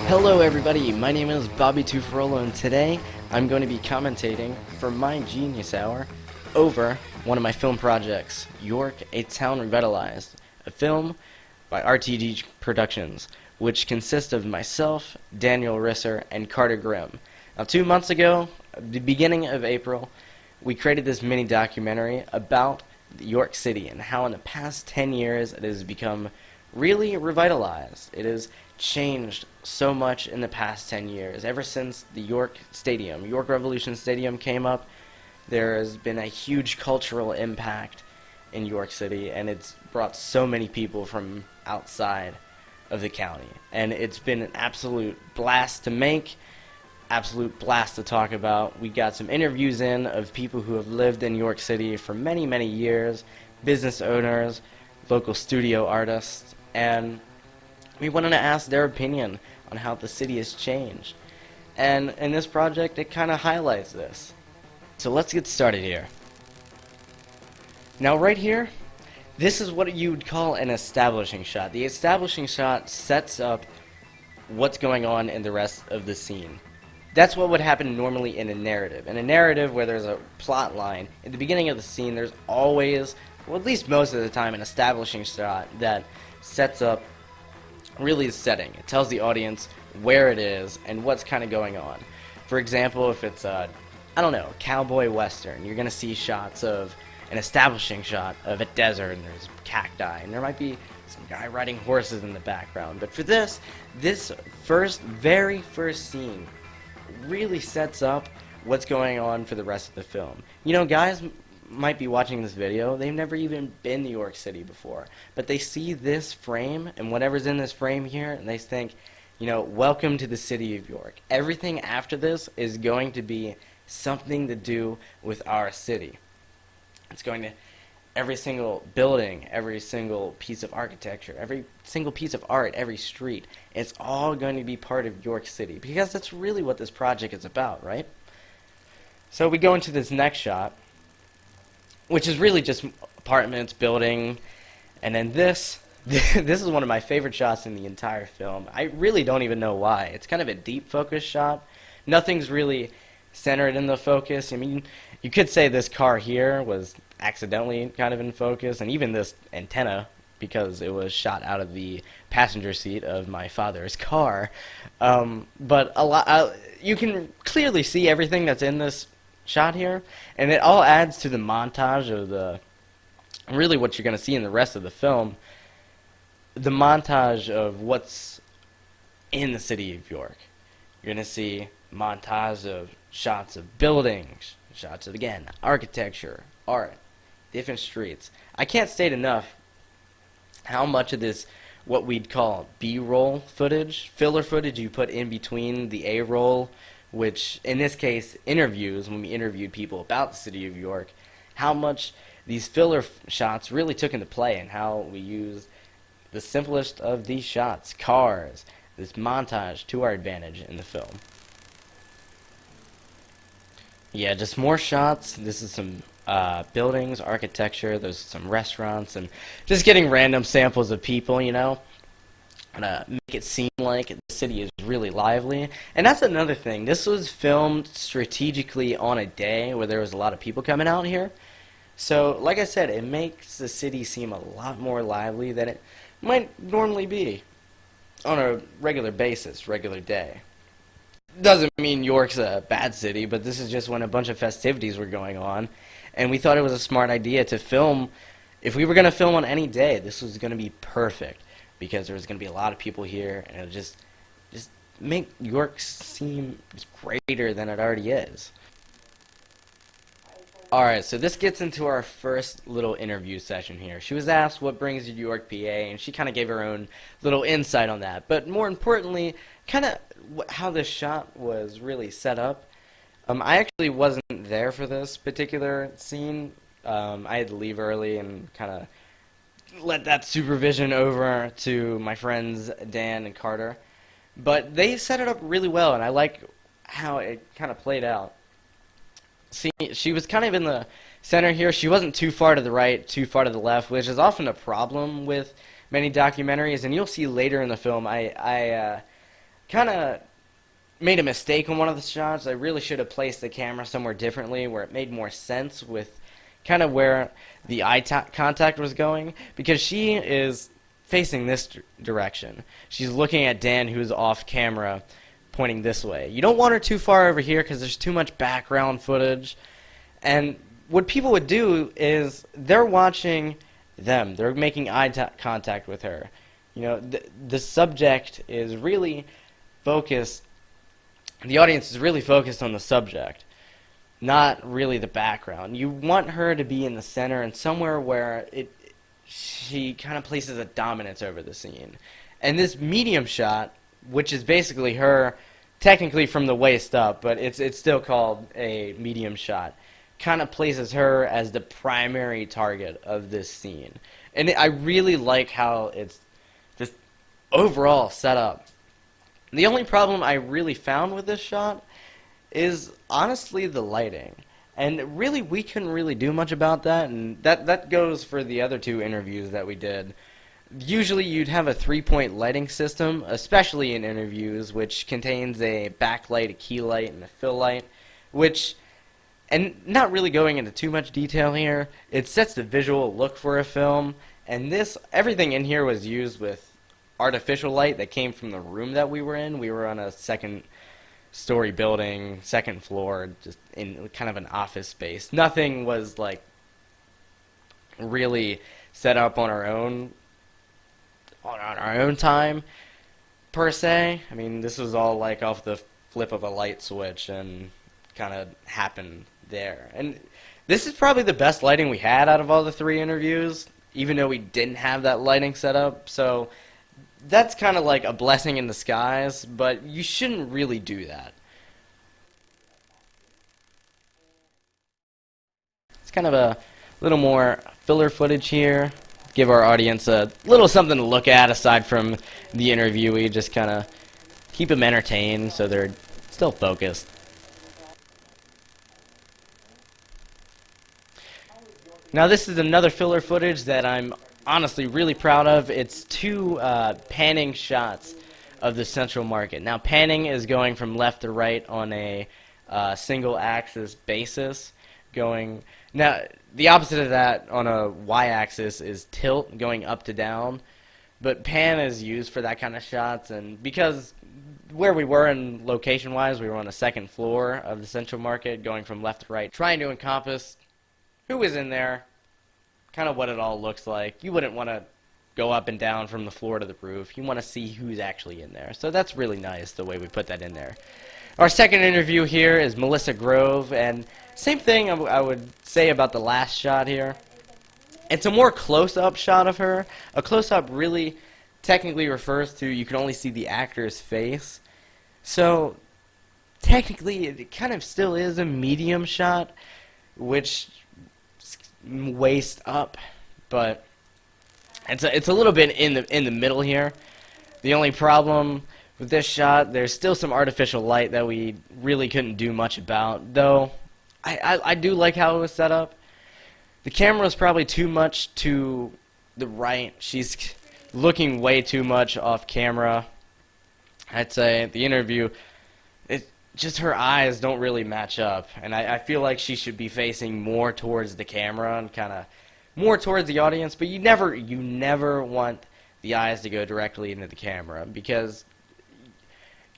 Hello everybody, my name is Bobby Tufarolo and today I'm going to be commentating for my Genius Hour over one of my film projects, York, A Town Revitalized, a film by RTG Productions, which consists of myself, Daniel Risser, and Carter Grimm. Now 2 months ago, the beginning of April, we created this mini documentary about York City and how in the past 10 years it has become really revitalized. It has changed so much in the past 10 years. Ever since the York Stadium, York Revolution Stadium came up, there has been a huge cultural impact in York City, and it's brought so many people from outside of the county. And it's been an absolute blast to make, absolute blast to talk about. We got some interviews in of people who have lived in York City for many, many years, business owners, local studio artists, and we wanted to ask their opinion on how the city has changed. And in this project, it kind of highlights this. So let's get started here. Now right here, this is what you would call an establishing shot. The establishing shot sets up what's going on in the rest of the scene. That's what would happen normally in a narrative. In a narrative where there's a plot line, at the beginning of the scene there's always, well at least most of the time, an establishing shot that sets up really the setting. It tells the audience where it is and what's kind of going on. For example, if it's a, I don't know, cowboy western, you're going to see shots of an establishing shot of a desert and there's cacti and there might be some guy riding horses in the background. But for this very first scene really sets up what's going on for the rest of the film. You know, guys might be watching this video, they've never even been to York City before, but they see this frame and whatever's in this frame here and they think, you know, welcome to the city of York. Everything after this is going to be something to do with our city. It's going to, every single building, every single piece of architecture, every single piece of art, every street, it's all going to be part of York City, because that's really what this project is about, right? So we go into this next shot, which is really just apartments, building, and then this is one of my favorite shots in the entire film. I really don't even know why. It's kind of a deep focus shot. Nothing's really centered in the focus. I mean, you could say this car here was accidentally kind of in focus, and even this antenna, because it was shot out of the passenger seat of my father's car. But you can clearly see everything that's in this shot here, and it all adds to the montage of the, really what you're going to see in the rest of the film, the montage of what's in the city of York. You're going to see montage of shots of buildings, shots of, again, architecture, art, different streets. I can't state enough how much of this, what we'd call B-roll footage, filler footage you put in between the A-roll, which in this case interviews, when we interviewed people about the city of York, how much these filler shots really took into play and how we used the simplest of these shots, cars, this montage to our advantage in the film. Yeah, just more shots. This is some buildings, architecture, there's some restaurants, and just getting random samples of people, you know, make it seem like the city is really lively. And that's another thing. This was filmed strategically on a day where there was a lot of people coming out here. So, like I said, it makes the city seem a lot more lively than it might normally be on a regular basis, regular day. Doesn't mean York's a bad city, but this is just when a bunch of festivities were going on, and we thought it was a smart idea to film. If we were going to film on any day, this was going to be perfect, because there was going to be a lot of people here, and it would just make York seem greater than it already is. Alright, so this gets into our first little interview session here. She was asked what brings you to York, PA, and she kind of gave her own little insight on that. But more importantly, kind of how this shot was really set up. I actually wasn't there for this particular scene. I had to leave early and kind of let that supervision over to my friends Dan and Carter. But they set it up really well, and I like how it kind of played out. See, she was kind of in the center here. She wasn't too far to the right, too far to the left, which is often a problem with many documentaries. And you'll see later in the film, I kind of made a mistake on one of the shots. I really should have placed the camera somewhere differently where it made more sense with kind of where the eye contact was going, because she is facing this direction. She's looking at Dan, who's off camera, pointing this way. You don't want her too far over here because there's too much background footage. And what people would do is they're watching them. They're making eye contact with her. You know, the subject is really focused. The audience is really focused on the subject, not really the background. You want her to be in the center and somewhere where she kind of places a dominance over the scene. And this medium shot, which is basically her, technically from the waist up, but it's still called a medium shot, kind of places her as the primary target of this scene. And I really like how it's just overall set up. The only problem I really found with this shot is honestly the lighting. And really, we couldn't really do much about that, and that goes for the other two interviews that we did. Usually you'd have a 3-point lighting system, especially in interviews, which contains a backlight, a key light, and a fill light, which, and not really going into too much detail here, it sets the visual look for a film, and everything in here was used with artificial light that came from the room that we were in. We were on a second-story building, second floor, just in kind of an office space. Nothing was, like, really set up on our own time, per se. I mean, this was all, like, off the flip of a light switch and kind of happened there. And this is probably the best lighting we had out of all the 3 interviews, even though we didn't have that lighting set up. So that's kind of like a blessing in disguise, but you shouldn't really do that. It's kind of a little more filler footage here. Give our audience a little something to look at aside from the interviewee. Just kind of keep them entertained so they're still focused. Now this is another filler footage that I'm honestly really proud of. It's 2 panning shots of the Central Market. Now panning is going from left to right on a single axis basis. Now the opposite of that on a y-axis is tilt, going up to down. But pan is used for that kind of shots, and because where we were in location-wise, we were on the 2nd floor of the Central Market, going from left to right, trying to encompass who is in there, kind of what it all looks like. You wouldn't want to go up and down from the floor to the roof. You want to see who's actually in there. So that's really nice, the way we put that in there. Our second interview here is Melissa Grove, and same thing I would say about the last shot here. It's a more close-up shot of her. A close-up really technically refers to you can only see the actor's face. So technically it kind of still is a medium shot, which waist up, but it's a little bit in the middle here. The only problem with this shot, there's still some artificial light that we really couldn't do much about, though I do like how it was set up. The camera is probably too much to the right. She's looking way too much off camera. I'd say the interview, just her eyes don't really match up, and I feel like she should be facing more towards the camera and kind of more towards the audience, but you never want the eyes to go directly into the camera, because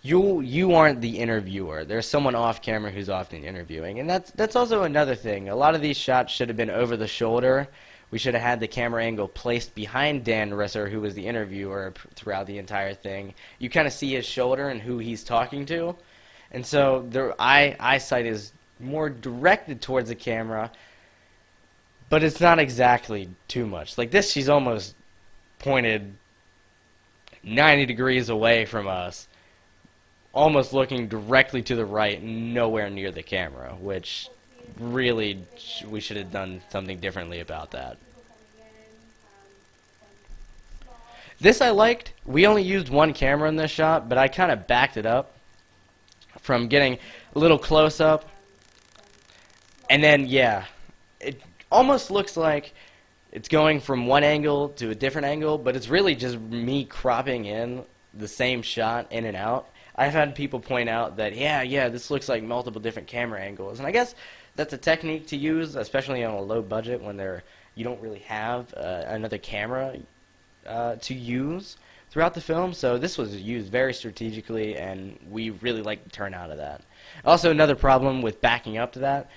you aren't the interviewer. There's someone off camera who's often interviewing, and that's also another thing. A lot of these shots should have been over the shoulder. We should have had the camera angle placed behind Dan Risser, who was the interviewer throughout the entire thing. You kind of see his shoulder and who he's talking to. And so their eyesight is more directed towards the camera, but it's not exactly too much. Like this, she's almost pointed 90 degrees away from us, almost looking directly to the right, nowhere near the camera, which really we should have done something differently about that. This I liked. We only used 1 camera in this shot, but I kind of backed it up from getting a little close up, and then yeah, it almost looks like it's going from one angle to a different angle, but it's really just me cropping in the same shot in and out, I've had people point out that, yeah, this looks like multiple different camera angles. And I guess that's a technique to use, especially on a low budget when you don't really have another camera to use throughout the film. So this was used very strategically, and we really like the turnout of that. Also, another problem with backing up to that,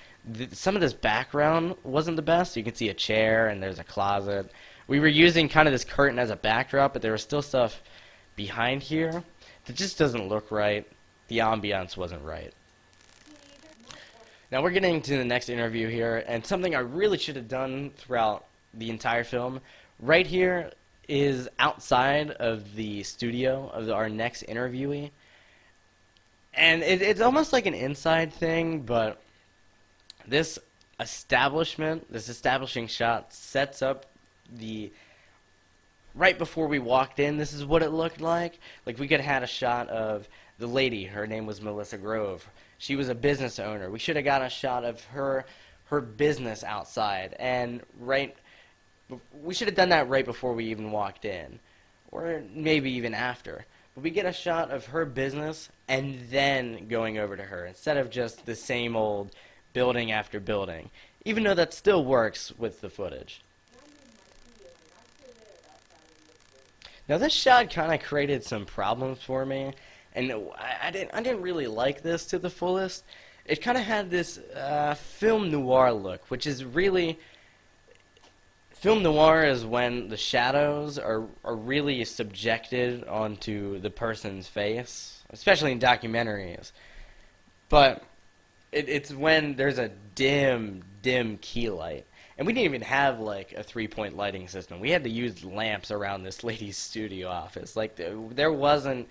some of this background wasn't the best. You can see a chair and there's a closet. We were using kind of this curtain as a backdrop, but there was still stuff behind here that just doesn't look right. The ambiance wasn't right. Now we're getting to the next interview here, and something I really should have done throughout the entire film. Right here is outside of the studio of our next interviewee. And it's almost like an inside thing, but this establishing shot sets up right before we walked in, this is what it looked like. Like, we could have had a shot of the lady. Her name was Melissa Grove. She was a business owner. We should have got a shot of her business outside. And we should have done that right before we even walked in. Or maybe even after. But we get a shot of her business and then going over to her, instead of just the same old building after building, even though that still works with the footage. Now this shot kind of created some problems for me, and I didn't really like this to the fullest. It kind of had this film noir look, which is really... Film noir is when the shadows are really subjected onto the person's face, especially in documentaries. But it's when there's a dim key light. And we didn't even have like a 3-point lighting system. We had to use lamps around this lady's studio office. Like there wasn't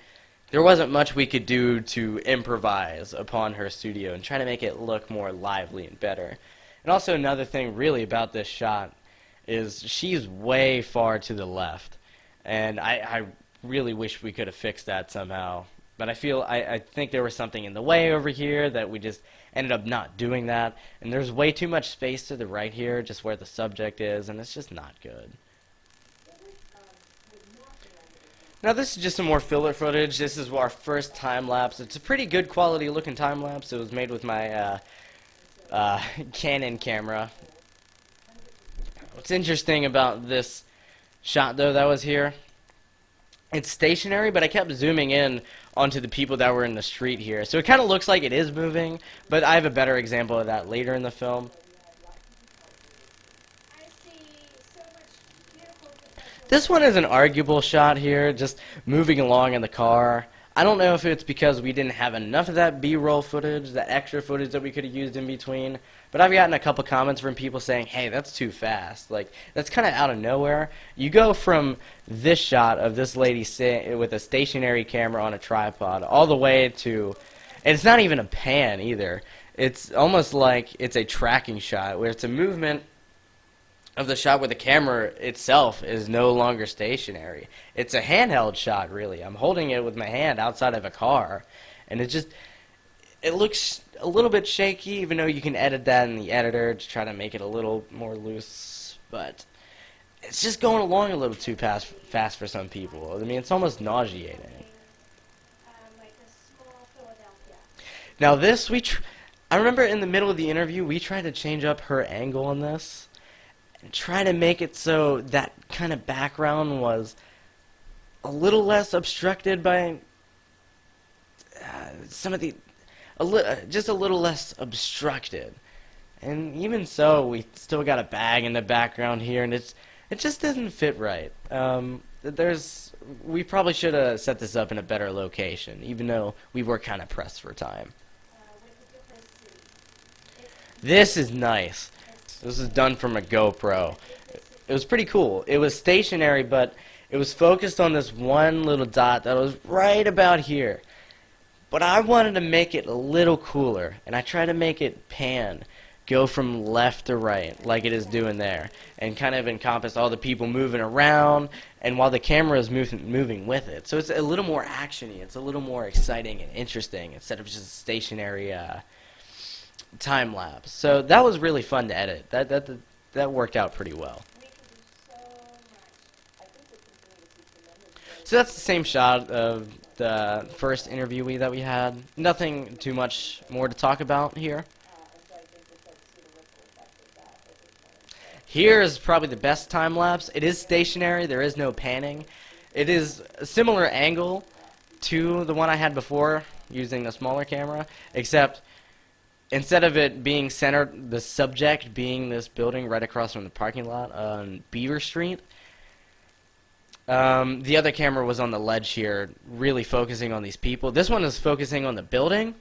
much we could do to improvise upon her studio and try to make it look more lively and better. And also another thing really about this shot is she's way far to the left. And I really wish we could have fixed that somehow. But I think there was something in the way over here that we just ended up not doing that. And there's way too much space to the right here, just where the subject is, and it's just not good. Now this is just some more filler footage. This is our first time-lapse. It's a pretty good quality looking time-lapse. It was made with my Canon camera. What's interesting about this shot, though, that was here, it's stationary, but I kept zooming in onto the people that were in the street here. So it kind of looks like it is moving, but I have a better example of that later in the film. This one is an arguable shot here, just moving along in the car. I don't know if it's because we didn't have enough of that B-roll footage, that extra footage that we could have used in between. But I've gotten a couple comments from people saying, hey, that's too fast. Like, that's kind of out of nowhere. You go from this shot of this lady with a stationary camera on a tripod all the way to, and it's not even a pan either. It's almost like it's a tracking shot where it's a movement of the shot where the camera itself is no longer stationary. It's a handheld shot, really. I'm holding it with my hand outside of a car, and it looks a little bit shaky, even though you can edit that in the editor to try to make it a little more loose, but it's just going along a little too fast for some people. I mean, it's almost nauseating. Now this, I remember in the middle of the interview, we tried to change up her angle on this, and try to make it so that kind of background was a little less obstructed by some of the, just a little less obstructed. And even so, we still got a bag in the background here, and it just doesn't fit right. We probably should have set this up in a better location, even though we were kind of pressed for time. This is nice. This is done from a GoPro. It was pretty cool. It was stationary, but it was focused on this one little dot that was right about here. But I wanted to make it a little cooler, and I tried to make it pan, go from left to right, like it is doing there, and kind of encompass all the people moving around, and while the camera is moving with it. So it's a little more actiony, it's a little more exciting and interesting, instead of just a stationary time lapse. So that was really fun to edit. That worked out pretty well. So that's the same shot of the first interviewee that we had. Nothing too much more to talk about here. Here is probably the best time lapse. It is stationary. There is no panning. It is a similar angle to the one I had before using a smaller camera, except instead of it being centered, the subject being this building right across from the parking lot on Beaver Street, the other camera was on the ledge here, really focusing on these people. This one is focusing on the building,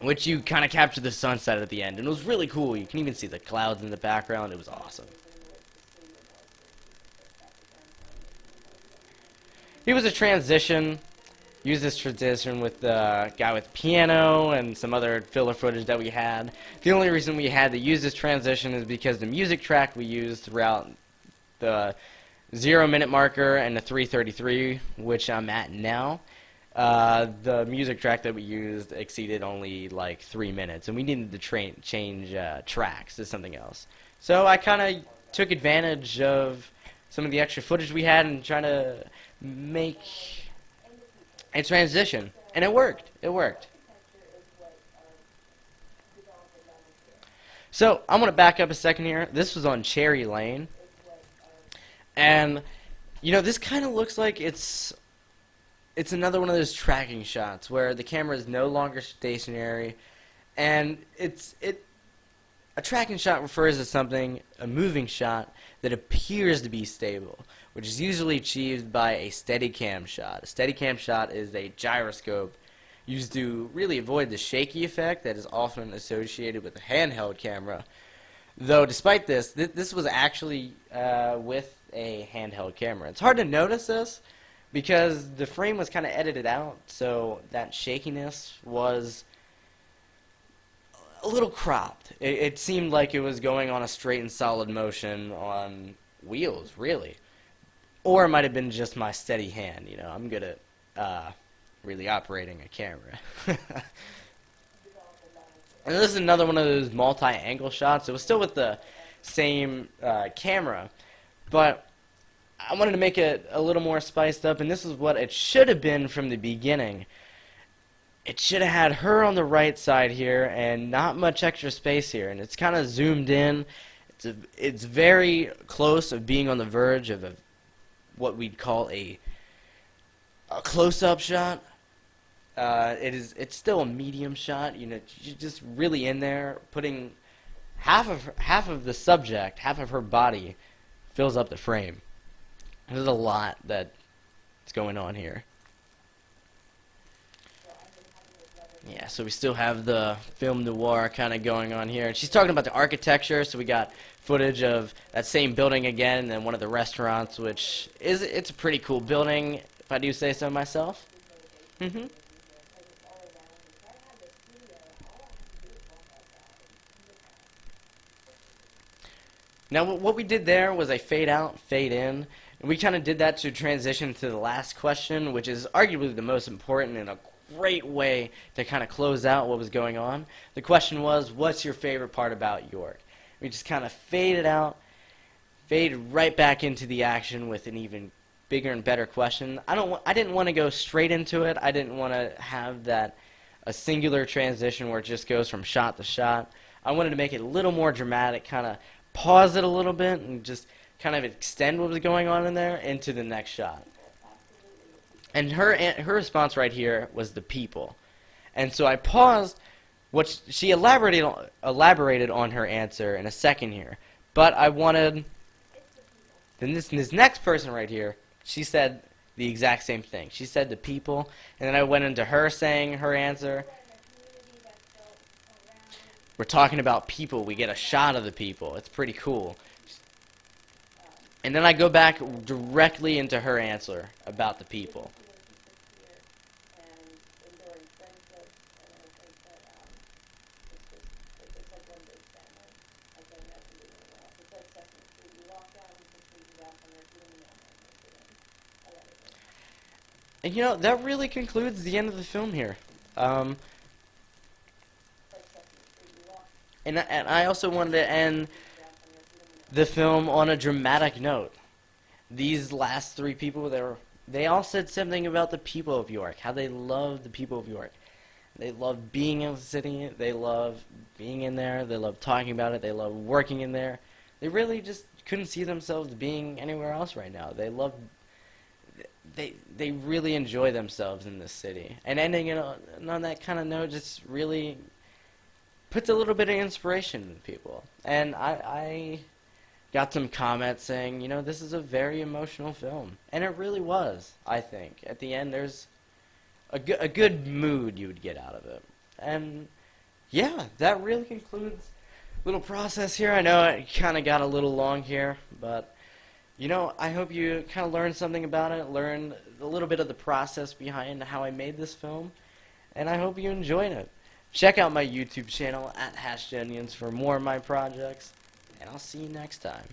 which you kind of capture the sunset at the end, and it was really cool. You can even see the clouds in the background. It was awesome. Here was a transition. Use this transition with the guy with piano and some other filler footage that we had. The only reason we had to use this transition is because the music track we used throughout the 0-minute marker and the 3:33, which I'm at now, the music track that we used exceeded only like 3 minutes, and we needed to change tracks to something else. So I kind of took advantage of some of the extra footage we had and trying to make a transition, and it worked. It worked. So I'm going to back up a second here. This was on Cherry Lane, and you know, this kind of looks like it's another one of those tracking shots where the camera is no longer stationary, and a tracking shot refers to something, a moving shot that appears to be stable, which is usually achieved by a Steadicam shot. A Steadicam shot is a gyroscope used to really avoid the shaky effect that is often associated with a handheld camera. Though despite this, this was actually with a handheld camera. It's hard to notice this because the frame was kind of edited out, so that shakiness was a little cropped. It seemed like it was going on a straight and solid motion on wheels, really. Or it might have been just my steady hand. You know, I'm good at really operating a camera. And this is another one of those multi-angle shots. It was still with the same camera, but I wanted to make it a little more spiced up, and this is what it should have been from the beginning. It should have had her on the right side here and not much extra space here, and it's kind of zoomed in. It's very close of being on the verge of what we'd call a close-up shot. It's still a medium shot. You know, you're just really in there, putting half of the subject, half of her body, fills up the frame. There's a lot that's going on here. Yeah, so we still have the film noir kind of going on here. And she's talking about the architecture, so we got footage of that same building again, and then one of the restaurants, which it's a pretty cool building, if I do say so myself. Now, what we did there was a fade out, fade in. And we kind of did that to transition to the last question, which is arguably the most important and a great way to kind of close out what was going on. The question was, what's your favorite part about York? We just kind of faded out, faded right back into the action with an even bigger and better question. I didn't want to go straight into it. I didn't want to have a singular transition where it just goes from shot to shot. I wanted to make it a little more dramatic, kind of pause it a little bit and just kind of extend what was going on in there into the next shot. And her response right here was the people. And so I paused. What she elaborated on her answer in a second here. But I wanted, then this next person right here, she said the exact same thing. She said the people, and then I went into her saying her answer. We're talking about people. We get a shot of the people. It's pretty cool. And then I go back directly into her answer about the people. And you know, that really concludes the end of the film here. And I also wanted to end the film on a dramatic note. These last three people, they're they all said something about the people of York, how they love the people of York. They love being in the city, they love being in there, they love talking about it, they love working in there. They really just couldn't see themselves being anywhere else right now. They really enjoy themselves in this city. And ending it on that kind of note just really puts a little bit of inspiration in people. And I got some comments saying, you know, this is a very emotional film. And it really was, I think. At the end, there's a good mood you would get out of it. And yeah, that really concludes little process here. I know it kind of got a little long here, but you know, I hope you kind of learned something about it, learned a little bit of the process behind how I made this film, and I hope you enjoyed it. Check out my YouTube channel at #Onions for more of my projects, and I'll see you next time.